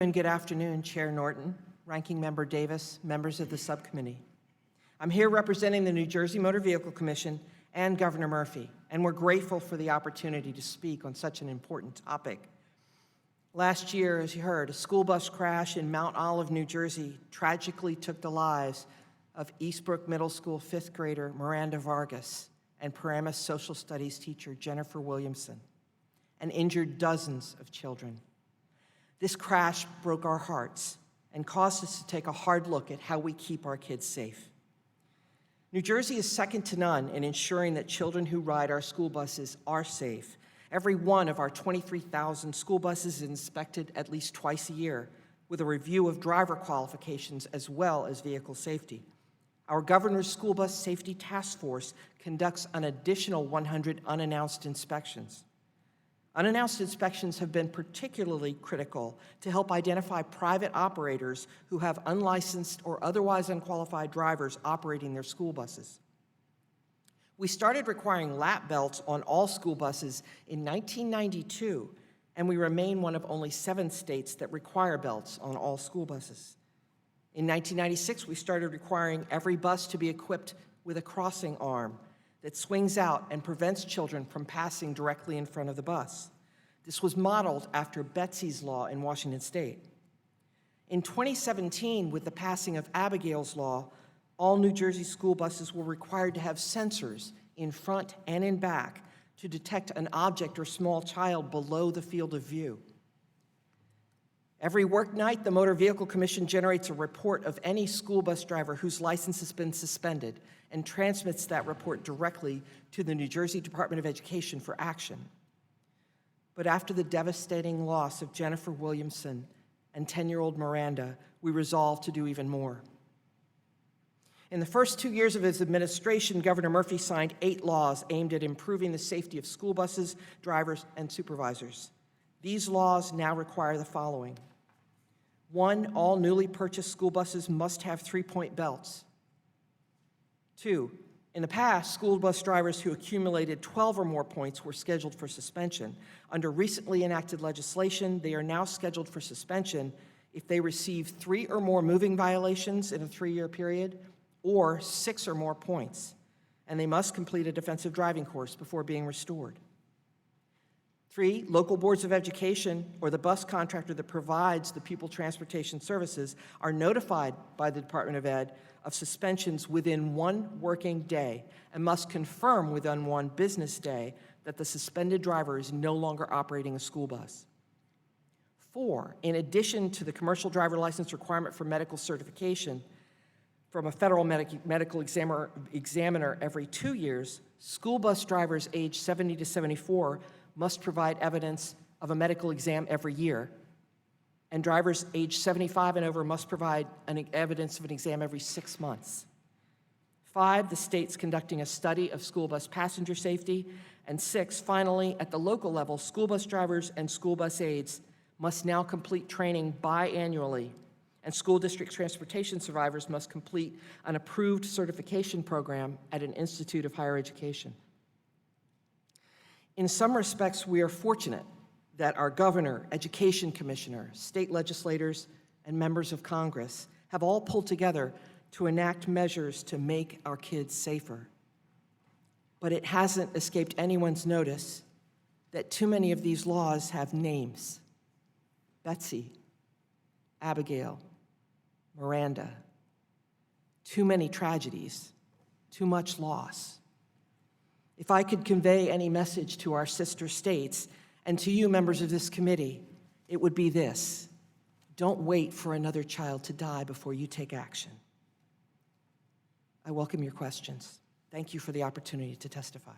And good afternoon, Chair Norton, Ranking Member Davis, members of the subcommittee. I'm here representing the New Jersey Motor Vehicle Commission and Governor Murphy, and we're grateful for the opportunity to speak on such an important topic. Last year, as you heard, a school bus crash in Mount Olive, New Jersey, tragically took the lives of Eastbrook Middle School fifth grader Miranda Vargas and Paramus social studies teacher Jennifer Williamson, and injured dozens of children. This crash broke our hearts and caused us to take a hard look at how we keep our kids safe. New Jersey is second to none in ensuring that children who ride our school buses are safe. Every one of our 23,000 school buses is inspected at least twice a year with a review of driver qualifications as well as vehicle safety. Our governor's school bus safety task force conducts an additional 100 unannounced inspections. Unannounced inspections have been particularly critical to help identify private operators who have unlicensed or otherwise unqualified drivers operating their school buses. We started requiring lap belts on all school buses in 1992, and we remain one of only 7 states that require belts on all school buses. In 1996, we started requiring every bus to be equipped with a crossing arm that swings out and prevents children from passing directly in front of the bus. This was modeled after Betsy's Law in Washington State. In 2017, with the passing of Abigail's Law, all New Jersey school buses were required to have sensors in front and in back to detect an object or small child below the field of view. Every work night, the Motor Vehicle Commission generates a report of any school bus driver whose license has been suspended and transmits that report directly to the New Jersey Department of Education for action. But after the devastating loss of Jennifer Williamson and 10-year-old Miranda, we resolved to do even more. In the first 2 years of his administration, Governor Murphy signed 8 laws aimed at improving the safety of school buses, drivers, and supervisors. These laws now require the following. 1, all newly purchased school buses must have 3-point belts. 2, in the past, school bus drivers who accumulated 12 or more points were scheduled for suspension. Under recently enacted legislation, they are now scheduled for suspension if they receive 3 or more moving violations in a 3-year period, or 6 or more points, and they must complete a defensive driving course before being restored. 3, local boards of education or the bus contractor that provides the pupil transportation services are notified by the Department of Ed of suspensions within 1 working day and must confirm within 1 business day that the suspended driver is no longer operating a school bus. 4, in addition to the commercial driver license requirement for medical certification from a federal medical examiner every 2 years, school bus drivers aged 70 to 74 must provide evidence of a medical exam every year, and drivers aged 75 and over must provide evidence of an exam every 6 months. 5, the state's conducting a study of school bus passenger safety. And 6, finally, at the local level, school bus drivers and school bus aides must now complete training biannually, and school district transportation survivors must complete an approved certification program at an institute of higher education. In some respects, we are fortunate that our governor, education commissioner, state legislators, and members of Congress have all pulled together to enact measures to make our kids safer. But it hasn't escaped anyone's notice that too many of these laws have names. Betsy, Abigail, Miranda. Too many tragedies, too much loss. If I could convey any message to our sister states and to you, members of this committee, it would be this: don't wait for another child to die before you take action. I welcome your questions. Thank you for the opportunity to testify.